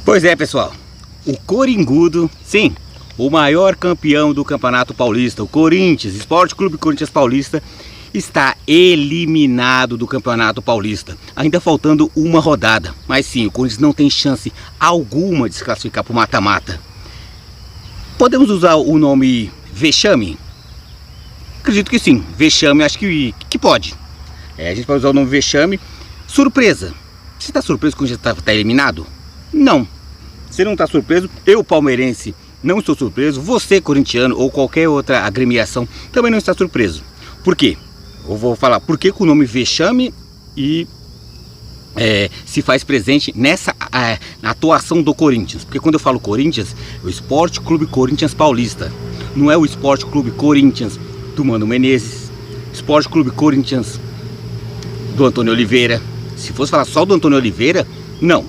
Pois é, pessoal, o Coringudo, sim, o maior campeão do Campeonato Paulista, o Corinthians, Esporte Clube Corinthians Paulista, está eliminado do Campeonato Paulista, ainda faltando uma rodada. Mas sim, o Corinthians não tem chance alguma de se classificar para o mata-mata. Podemos usar o nome vexame? Acredito que sim, vexame acho que pode. A gente pode usar o nome vexame. Surpresa, você está surpreso que o Corinthians está eliminado? Não, você não está surpreso, eu palmeirense não estou surpreso, você corintiano ou qualquer outra agremiação também não está surpreso. Por quê? Eu vou falar por que o nome vexame e se faz presente nessa na atuação do Corinthians. Porque quando eu falo Corinthians, é o Esporte Clube Corinthians Paulista. Não é o Esporte Clube Corinthians do Mano Menezes, Esporte Clube Corinthians do Antônio Oliveira. Se fosse falar só do Antônio Oliveira, não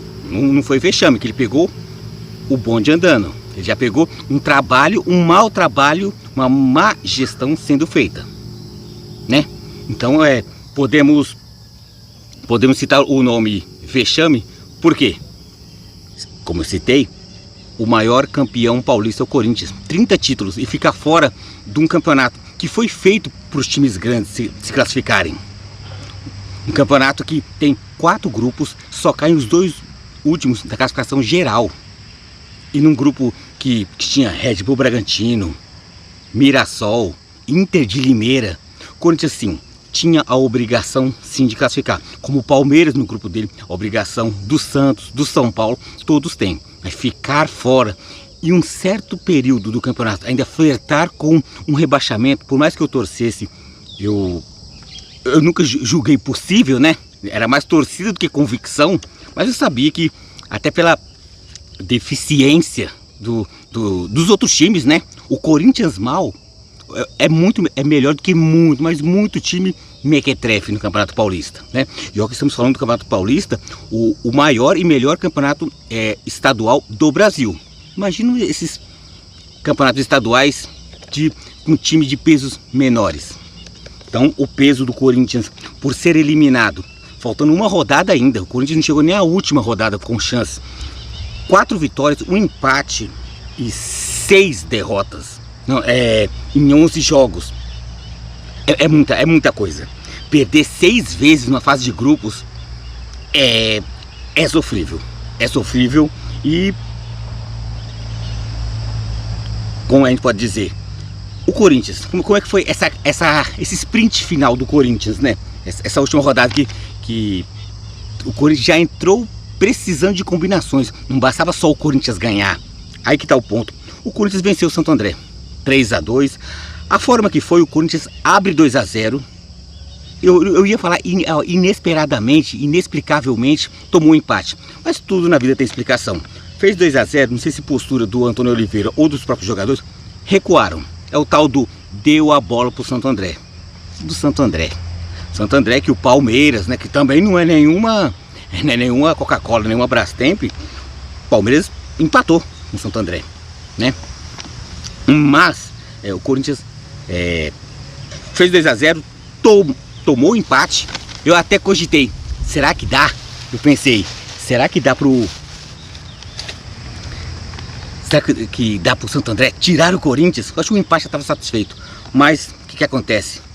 foi vexame, que ele pegou o bonde andando. Ele já pegou um trabalho, um mau trabalho, uma má gestão sendo feita, né? Então podemos citar o nome vexame, por quê? Como eu citei, o maior campeão paulista é o Corinthians, 30 títulos, e fica fora de um campeonato que foi feito para os times grandes se classificarem. Um campeonato que tem 4 grupos, só caem os 2 últimos da classificação geral. E num grupo que tinha Red Bull Bragantino, Mirassol, Inter de Limeira, Corinthians sim tinha a obrigação sim de classificar, como o Palmeiras no grupo dele, a obrigação do Santos, do São Paulo, todos têm. Mas ficar fora e um certo período do campeonato ainda flertar com um rebaixamento, por mais que eu torcesse, eu nunca julguei possível, né? Era mais torcida do que convicção, mas eu sabia que até pela deficiência dos outros times, né? O Corinthians mal é melhor do que muito time mequetrefe no Campeonato Paulista, né? E ó, que estamos falando do Campeonato Paulista, o maior e melhor campeonato estadual do Brasil. Imagina esses campeonatos estaduais com time de pesos menores. Então o peso do Corinthians, por ser eliminado, faltando uma rodada ainda, o Corinthians não chegou nem à última rodada com chance. 4 vitórias, um empate e 6 derrotas em 11 jogos. É muita coisa. Perder 6 vezes numa fase de grupos é sofrível. É sofrível e, como a gente pode dizer, o Corinthians, como é que foi esse sprint final do Corinthians, né? Essa última rodada que o Corinthians já entrou precisando de combinações, não bastava só o Corinthians ganhar. Aí que tá o ponto. O Corinthians venceu o Santo André 3-2. A forma que foi, o Corinthians abre 2-0. Eu ia falar inesperadamente, inexplicavelmente, tomou um empate. Mas tudo na vida tem explicação. Fez 2-0, não sei se postura do Antônio Oliveira ou dos próprios jogadores, recuaram. É o tal do deu a bola pro Santo André. Do Santo André. Santo André que o Palmeiras, né, que também não é nenhuma Coca-Cola, nenhuma Brastemp, Palmeiras empatou com o Santo André, né? Mas o Corinthians fez 2-0, tomou o empate. Eu até cogitei, será que dá? Eu pensei, será que dá pro Santo André tirar o Corinthians? Eu acho que o empate já estava satisfeito. Mas o que acontece?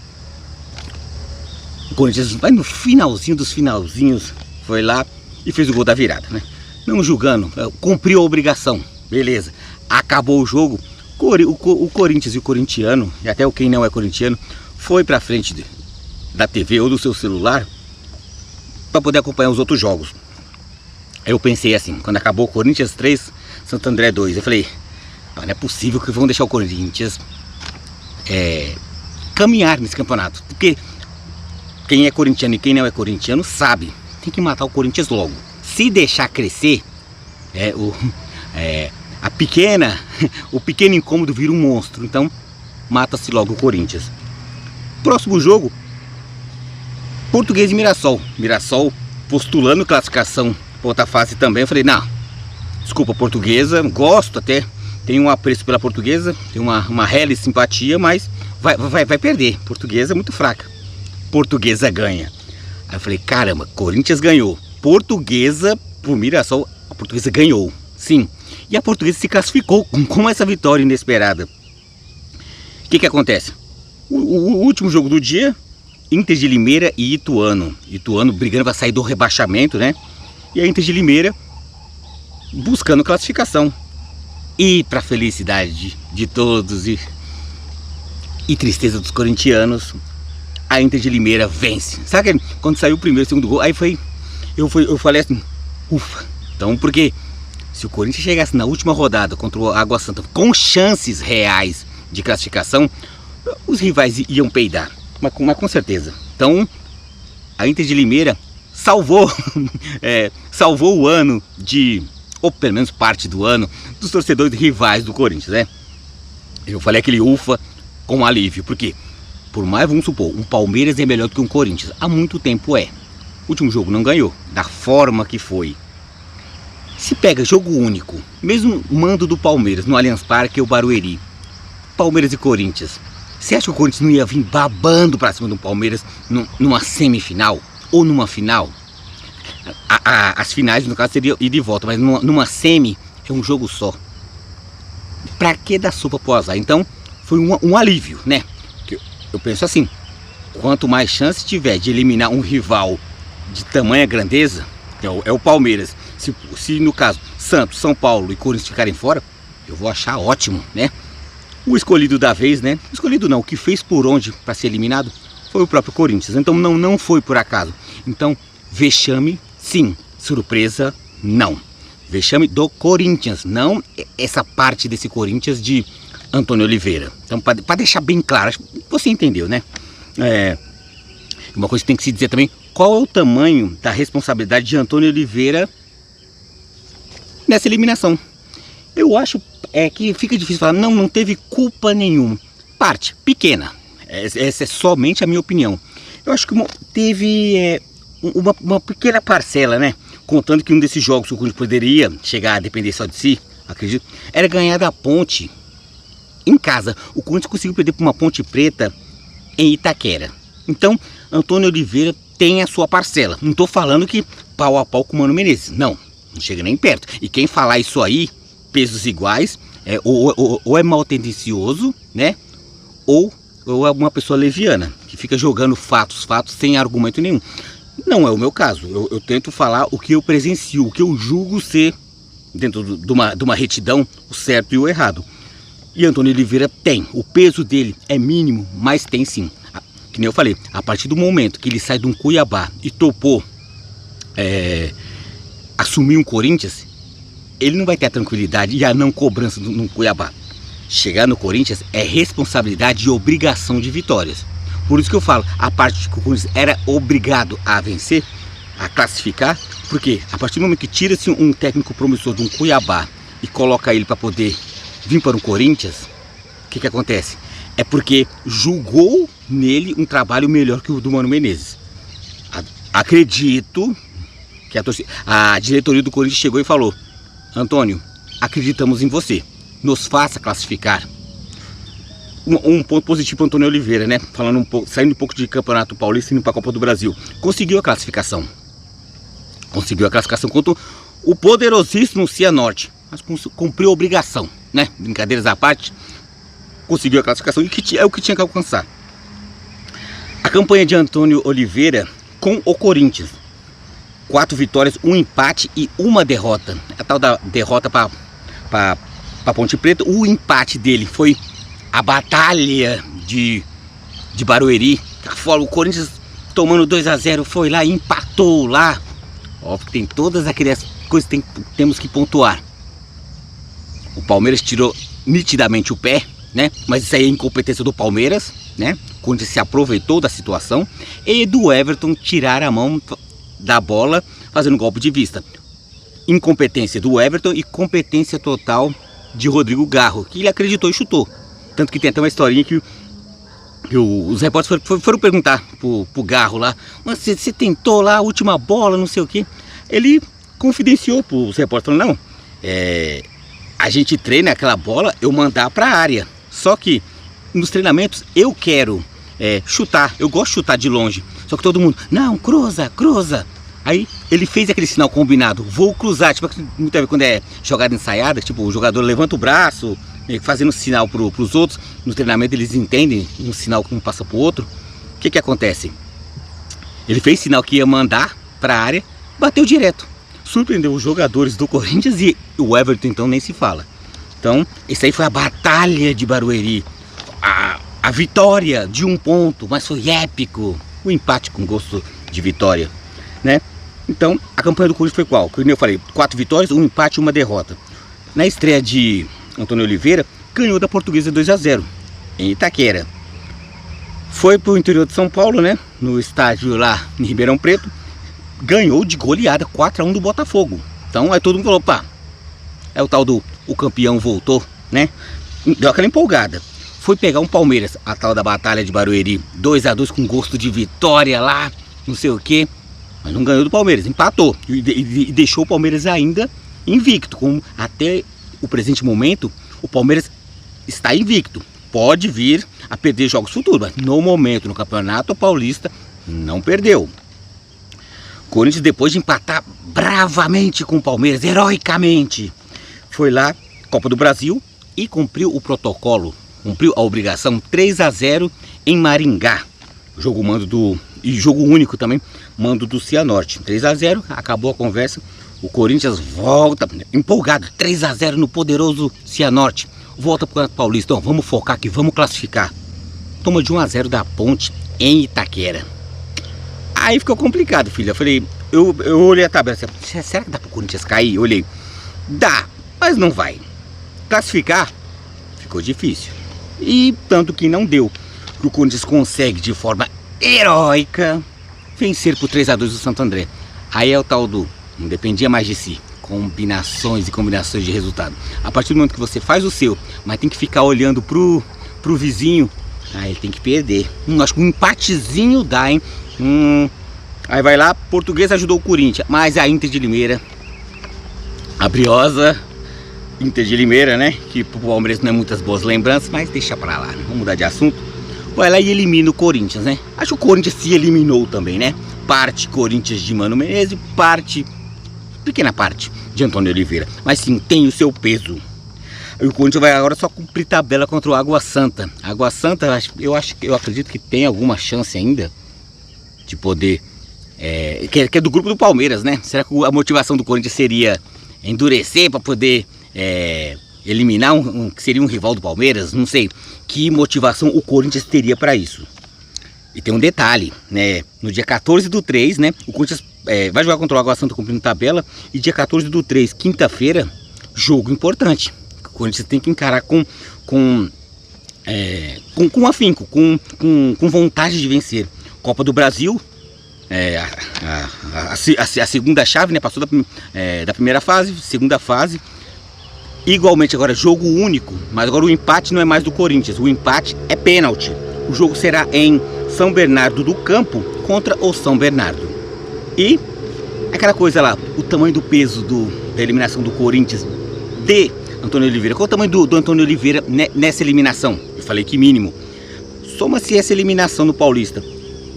O Corinthians vai no finalzinho dos finalzinhos, foi lá e fez o gol da virada, né? Não julgando, cumpriu a obrigação, beleza. Acabou o jogo, o Corinthians e o corintiano, e até quem não é corintiano, foi pra frente da TV ou do seu celular para poder acompanhar os outros jogos. Eu pensei assim, quando acabou o Corinthians 3, Santo André 2, eu falei, não é possível que vão deixar o Corinthians caminhar nesse campeonato, porque quem é corintiano e quem não é corintiano sabe, tem que matar o Corinthians logo. Se deixar crescer, o pequeno incômodo vira um monstro. Então, mata-se logo o Corinthians. Próximo jogo, Português e Mirassol. Mirassol postulando classificação para outra fase também. Eu falei, não, desculpa, Portuguesa, gosto até, tenho um apreço pela Portuguesa, tenho uma réelle simpatia, mas vai perder. Portuguesa é muito fraca. Portuguesa ganha. Aí eu falei, caramba, Corinthians ganhou. Portuguesa, pro Mirassol, a Portuguesa ganhou. Sim. E a Portuguesa se classificou com essa vitória inesperada. O que acontece? O último jogo do dia, Inter de Limeira e Ituano. Ituano brigando para sair do rebaixamento, né? E a Inter de Limeira buscando classificação. E para felicidade de todos e tristeza dos corintianos, a Inter de Limeira vence. Sabe quando saiu o primeiro e o segundo gol? Aí eu falei assim, ufa. Então, porque se o Corinthians chegasse na última rodada contra o Água Santa com chances reais de classificação, os rivais iam peidar, mas com certeza. Então, a Inter de Limeira salvou, salvou o ano ou pelo menos parte do ano, dos torcedores rivais do Corinthians, né? Eu falei aquele ufa com alívio, porque por mais, vamos supor, um Palmeiras é melhor do que um Corinthians, há muito tempo é. O último jogo não ganhou, da forma que foi. Se pega jogo único, mesmo mando do Palmeiras no Allianz Parque ou Barueri, Palmeiras e Corinthians, você acha que o Corinthians não ia vir babando pra cima do Palmeiras numa semifinal ou numa final? As finais, no caso, seria ir de volta, mas numa semi é um jogo só. Pra que dar sopa pro azar? Então, foi um alívio, né? Eu penso assim, quanto mais chance tiver de eliminar um rival de tamanha grandeza, é o Palmeiras. Se no caso, Santos, São Paulo e Corinthians ficarem fora, eu vou achar ótimo, né? O escolhido da vez, né? Escolhido não, o que fez por onde para ser eliminado foi o próprio Corinthians. Então não foi por acaso. Então, vexame, sim. Surpresa, não. Vexame do Corinthians, não essa parte desse Corinthians de Antônio Oliveira. Então, para deixar bem claro, você entendeu, né? Uma coisa que tem que se dizer também, qual é o tamanho da responsabilidade de Antônio Oliveira nessa eliminação. Eu acho que fica difícil falar, não teve culpa nenhuma. Parte pequena, essa é somente a minha opinião. Eu acho que teve uma pequena parcela, né? Contando que um desses jogos que o Corinthians poderia chegar a depender só de si, acredito, era ganhar da Ponte em casa. O Corinthians conseguiu perder para uma Ponte Preta em Itaquera. Então, Antônio Oliveira tem a sua parcela. Não estou falando que pau a pau com o Mano Menezes. Não chega nem perto. E quem falar isso aí, pesos iguais, ou é mal tendencioso, né? Ou é uma pessoa leviana, que fica jogando fatos sem argumento nenhum. Não é o meu caso. Eu tento falar o que eu presencio, o que eu julgo ser, dentro de uma retidão, o certo e o errado. E Antônio Oliveira tem. O peso dele é mínimo, mas tem sim. Que nem eu falei, a partir do momento que ele sai de um Cuiabá e topou assumir um Corinthians, ele não vai ter a tranquilidade e a não cobrança no Cuiabá. Chegar no Corinthians é responsabilidade e obrigação de vitórias. Por isso que eu falo, a parte que o Corinthians era obrigado a vencer, a classificar, porque a partir do momento que tira-se um técnico promissor de um Cuiabá e coloca ele para poder vir para um Corinthians, o que acontece? É porque julgou nele um trabalho melhor que o do Mano Menezes. Acredito que a diretoria do Corinthians chegou e falou: Antônio, acreditamos em você, nos faça classificar. Um ponto positivo para Antônio Oliveira, né? Saindo um pouco de Campeonato Paulista e indo para a Copa do Brasil. Conseguiu a classificação. Conseguiu a classificação contra o poderosíssimo Cianorte. Mas cumpriu a obrigação, né? Brincadeiras à parte. Conseguiu a classificação e é o que tinha que alcançar. A campanha de Antônio Oliveira com o Corinthians: 4 vitórias, 1 empate e 1 derrota. A tal da derrota para Ponte Preta. O empate dele foi a batalha de Barueri. O Corinthians tomando 2-0 foi lá e empatou lá. Óbvio que tem todas aquelas coisas que temos que pontuar. O Palmeiras tirou nitidamente o pé, né? Mas isso aí é incompetência do Palmeiras, né? O Corinthians se aproveitou da situação e do Everton tirar a mão da bola fazendo golpe de vista. Incompetência do Everton e competência total de Rodrigo Garro, que ele acreditou e chutou. Tanto que tem até uma historinha que os repórteres foram perguntar pro Garro lá: mas você tentou lá a última bola, não sei o que. Ele confidenciou pros repórteres, falou: não, a gente treina aquela bola, eu mandar pra área. Só que nos treinamentos eu quero chutar, eu gosto de chutar de longe. Só que todo mundo: não, cruza. Aí ele fez aquele sinal combinado, vou cruzar, tipo, muitas vezes quando é jogada ensaiada, tipo, o jogador levanta o braço, fazendo sinal para os outros, no treinamento eles entendem um sinal que um passa para o outro. O que acontece? Ele fez sinal que ia mandar para a área, bateu direto, surpreendeu os jogadores do Corinthians e o Everton então nem se fala. Então, isso aí foi a batalha de Barueri, a vitória de 1 ponto, mas foi épico, o empate com gosto de vitória, né? Então, a campanha do Corinthians foi qual? Como eu falei, 4 vitórias, 1 empate e 1 derrota. Na estreia de Antônio Oliveira, ganhou da Portuguesa 2-0 em Itaquera. Foi para o interior de São Paulo, né? No estádio lá em Ribeirão Preto, ganhou de goleada 4-1 do Botafogo. Então aí todo mundo falou, pá, é o tal do o campeão voltou, né? Deu aquela empolgada. Foi pegar um Palmeiras, a tal da batalha de Barueri, 2-2 com gosto de vitória lá, não sei o que, mas não ganhou do Palmeiras, empatou e deixou o Palmeiras ainda invicto. Até o presente momento, o Palmeiras está invicto. Pode vir a perder jogos futuros, mas no momento, no Campeonato Paulista, não perdeu. Corinthians, depois de empatar bravamente com o Palmeiras, heroicamente, foi lá, Copa do Brasil, e cumpriu o protocolo, cumpriu a obrigação, 3-0 em Maringá. Jogo único também, mando do Cianorte. 3-0, acabou a conversa, o Corinthians volta, empolgado, 3-0 no poderoso Cianorte. Volta para o Campeonato Paulista, então, vamos focar aqui, vamos classificar. Toma de 1-0 da Ponte em Itaquera. Aí ficou complicado, filho. Eu falei, eu olhei a tabela, será que dá para o Corinthians cair? Eu olhei, dá, mas não vai. Classificar ficou difícil. E tanto que não deu. O Corinthians consegue de forma heróica vencer por 3-2 do Santo André. Aí é o tal do não dependia mais de si. Combinações e combinações de resultado. A partir do momento que você faz o seu, mas tem que ficar olhando pro vizinho, aí ele tem que perder. Acho que um empatezinho dá, hein? Aí vai lá, Portuguesa ajudou o Corinthians, mas a Inter de Limeira, a briosa Inter de Limeira, né? Que pro Palmeiras não é muitas boas lembranças, mas deixa pra lá, né? Vamos mudar de assunto. Vai lá e elimina o Corinthians, né? Acho que o Corinthians se eliminou também, né? Parte Corinthians de Mano Menezes, pequena parte de Antônio Oliveira, mas sim, tem o seu peso. E o Corinthians vai agora só cumprir tabela contra o Água Santa. Água Santa, eu acredito que tem alguma chance ainda de poder, que é do grupo do Palmeiras, né? Será que a motivação do Corinthians seria endurecer para poder eliminar que seria um rival do Palmeiras? Não sei que motivação o Corinthians teria para isso. E tem um detalhe, né? No dia 14/3, né? O Corinthians vai jogar contra o Água Santa cumprindo tabela. E dia 14/3, quinta-feira, jogo importante. O Corinthians tem que encarar com afinco, com vontade de vencer. Copa do Brasil, a segunda chave, né? Passou da primeira fase, segunda fase. Igualmente agora jogo único, mas agora o empate não é mais do Corinthians. O empate é pênalti. O jogo será em São Bernardo do Campo contra o São Bernardo. E aquela coisa lá, o tamanho do peso da eliminação do Corinthians de Antônio Oliveira. Qual o tamanho do Antônio Oliveira nessa eliminação? Eu falei que mínimo. Soma-se essa eliminação no Paulista.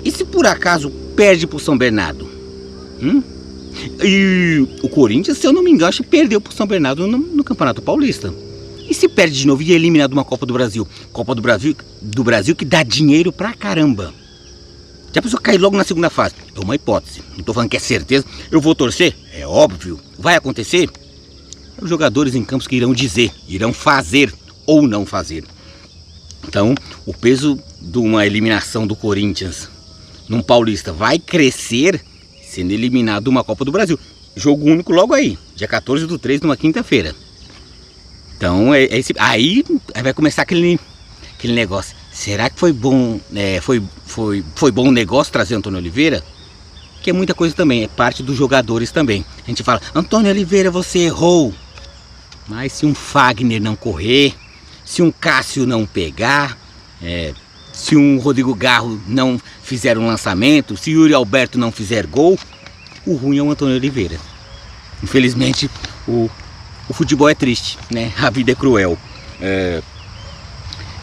E se por acaso perde para o São Bernardo? E o Corinthians, se eu não me engano, perdeu para o São Bernardo no Campeonato Paulista. E se perde de novo e é eliminado uma Copa do Brasil? Copa do Brasil que dá dinheiro pra caramba. Já pensou cair logo na segunda fase? É uma hipótese. Não tô falando que é certeza. Eu vou torcer? É óbvio. Vai acontecer? Os jogadores em campos que irão dizer, irão fazer ou não fazer. Então, o peso de uma eliminação do Corinthians num Paulista vai crescer sendo eliminado uma Copa do Brasil. Jogo único logo aí, dia 14/3, numa quinta-feira. Então, aí vai começar aquele negócio. Será que foi bom, foi bom negócio trazer Antônio Oliveira? Que é muita coisa também, é parte dos jogadores também. A gente fala, Antônio Oliveira, você errou. Mas se um Fagner não correr, se um Cássio não pegar, se um Rodrigo Garro não fizer um lançamento, se o Yuri Alberto não fizer gol, o ruim é o Antônio Oliveira. Infelizmente, o futebol é triste, né? A vida é cruel.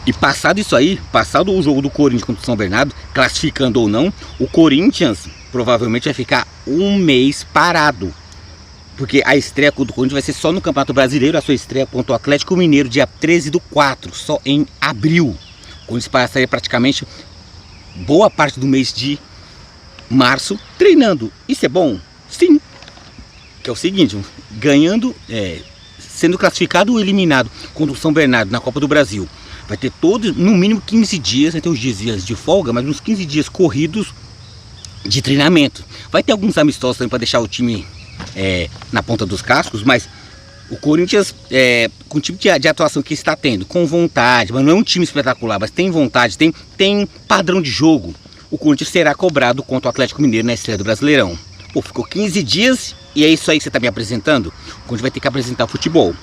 E passado isso aí, passado o jogo do Corinthians contra o São Bernardo, classificando ou não, o Corinthians provavelmente vai ficar um mês parado. Porque a estreia do Corinthians vai ser só no Campeonato Brasileiro. A sua estreia contra o Atlético Mineiro, dia 13/4, só em abril. O Corinthians passaria praticamente boa parte do mês de março treinando. Isso é bom? Sim. Que é o seguinte, ganhando, sendo classificado ou eliminado contra o São Bernardo na Copa do Brasil, vai ter todos, no mínimo 15 dias, vai ter uns dias de folga, mas uns 15 dias corridos de treinamento. Vai ter alguns amistosos também para deixar o time na ponta dos cascos, mas o Corinthians, com o tipo de atuação que está tendo, com vontade, mas não é um time espetacular, mas tem vontade, tem padrão de jogo, o Corinthians será cobrado contra o Atlético Mineiro na estreia do Brasileirão. Pô, ficou 15 dias e é isso aí que você está me apresentando? O Corinthians vai ter que apresentar futebol.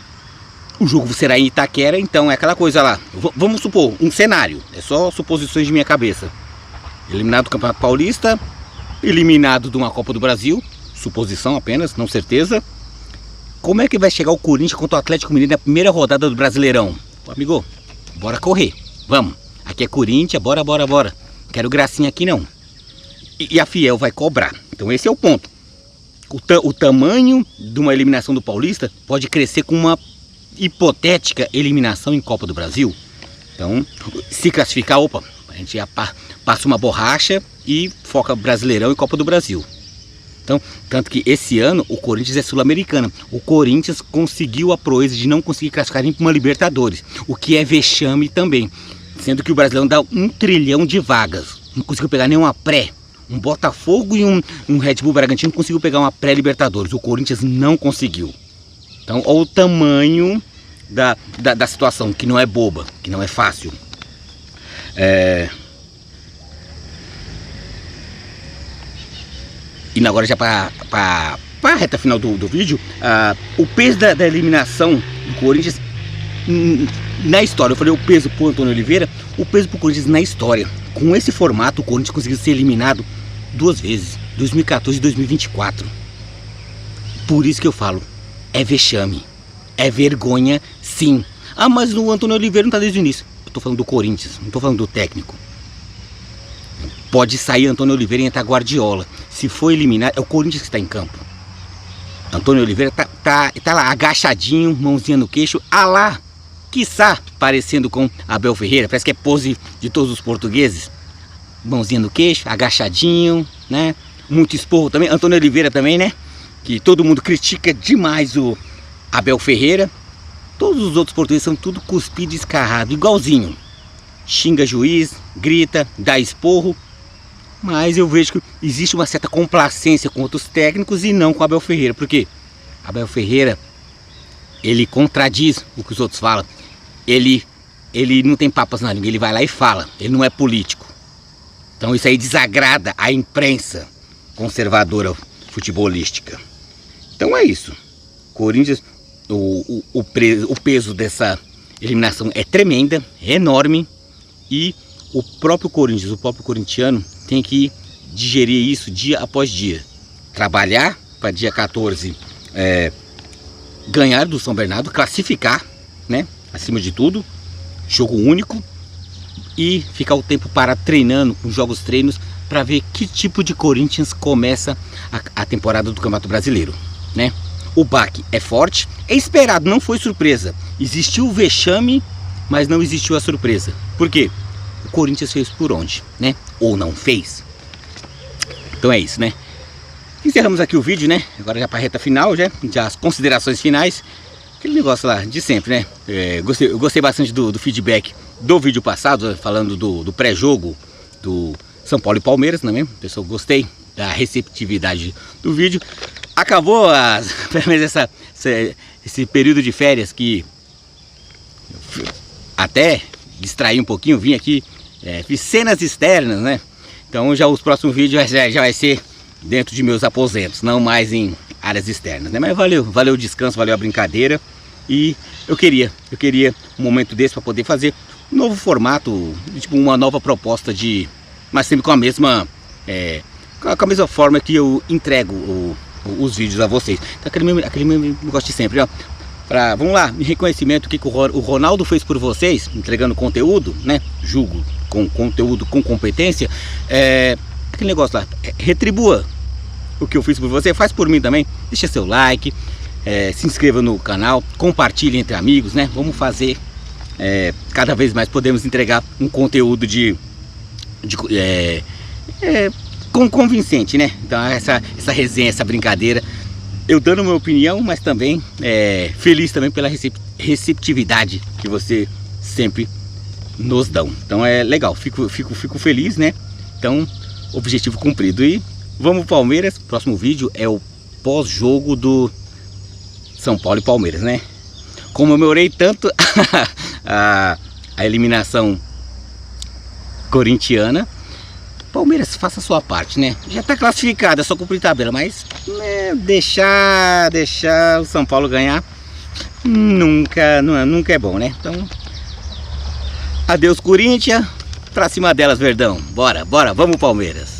O jogo será em Itaquera, então é aquela coisa lá. Vamos supor, um cenário, é só suposições de minha cabeça. Eliminado do Campeonato Paulista, eliminado de uma Copa do Brasil, suposição apenas, não certeza. Como é que vai chegar o Corinthians contra o Atlético Mineiro na primeira rodada do Brasileirão? Pô, amigo, bora correr, vamos. Aqui é Corinthians, bora. Quero gracinha aqui não. E a Fiel vai cobrar. Então esse é o ponto. O tamanho de uma eliminação do Paulista pode crescer com uma hipotética eliminação em Copa do Brasil. Então, se classificar, opa, a gente já passa uma borracha e foca Brasileirão e Copa do Brasil. Então, tanto que esse ano o Corinthians é sul-americano. O Corinthians conseguiu a proeza de não conseguir classificar nem para uma Libertadores, o que é vexame também. Sendo que o Brasileirão dá 1 trilhão de vagas. Não conseguiu pegar nenhuma pré. Um Botafogo e um Red Bull Bragantino conseguiu pegar uma pré-Libertadores. O Corinthians não conseguiu. Então, olha o tamanho da situação, que não é boba, que não é fácil. E agora já para a reta final do vídeo, o peso da eliminação do Corinthians na história. Eu falei o peso para o Antônio Oliveira, o peso para o Corinthians na história. Com esse formato, o Corinthians conseguiu ser eliminado 2 vezes, 2014 e 2024. Por isso que eu falo, é vexame, é vergonha, sim. Ah, mas o Antônio Oliveira não está desde o início. Eu estou falando do Corinthians, não estou falando do técnico. Pode sair Antônio Oliveira e entrar Guardiola. Se for eliminado, é o Corinthians que está em campo. Antônio Oliveira tá lá agachadinho, mãozinha no queixo, lá, quiçá parecendo com Abel Ferreira, parece que é pose de todos os portugueses. Mãozinha no queixo, agachadinho, né? Muito esporro também. Antônio Oliveira também, né? Que todo mundo critica demais o Abel Ferreira. Todos os outros portugueses são tudo cuspido e escarrado, igualzinho. Xinga juiz, grita, dá esporro. Mas eu vejo que existe uma certa complacência com outros técnicos e não com Abel Ferreira. Por quê? Abel Ferreira, ele contradiz o que os outros falam. Ele não tem papas na língua, ele vai lá e fala. Ele não é político. Então isso aí desagrada a imprensa conservadora futebolística. Então é isso. Corinthians, o peso dessa eliminação é tremenda, é enorme. E o próprio Corinthians, o próprio corintiano, tem que digerir isso dia após dia. Trabalhar para dia 14 ganhar do São Bernardo, classificar, né? Acima de tudo, jogo único. E ficar o tempo para treinando, com jogos treinos, para ver que tipo de Corinthians começa a temporada do Campeonato Brasileiro, né? O baque é forte, é esperado, não foi surpresa. Existiu o vexame, mas não existiu a surpresa. Por quê? O Corinthians fez por onde, né? Ou não fez. Então é isso, né? Encerramos aqui o vídeo, né? Agora já para a reta final, já as considerações finais. Aquele negócio lá de sempre, né? Eu gostei bastante do feedback do vídeo passado, falando do pré-jogo do São Paulo e Palmeiras, não é mesmo? Pessoal, gostei da receptividade do vídeo. Acabou pelo menos esse período de férias que até distraí um pouquinho, vim aqui, fiz cenas externas, né? Então já os próximos vídeos já vai ser dentro de meus aposentos, não mais em áreas externas, né? Mas valeu o descanso, valeu a brincadeira. E eu queria um momento desse para poder fazer um novo formato, tipo uma nova proposta mas sempre com a mesma forma que eu entrego os vídeos a vocês. Então, aquele mesmo negócio de sempre, ó. Vamos lá, em reconhecimento, o que o Ronaldo fez por vocês, entregando conteúdo, né? Julgo com conteúdo, com competência. Aquele negócio lá, retribua o que eu fiz por você, faz por mim também. Deixa seu like, se inscreva no canal, compartilhe entre amigos, né? Vamos fazer cada vez mais, podemos entregar um conteúdo convincente, né? Então essa resenha, essa brincadeira, eu dando minha opinião, mas também feliz também pela receptividade que você sempre nos dão. Então é legal, fico feliz, né? Então, objetivo cumprido. E vamos Palmeiras. Próximo vídeo é o pós-jogo do São Paulo e Palmeiras, né? Comemorei tanto a eliminação corintiana. Palmeiras, faça a sua parte, né? Já tá classificado, é só cumprir tabela, mas deixar o São Paulo ganhar nunca é bom, né? Então, adeus Corinthians, pra cima delas, Verdão. Bora, vamos Palmeiras.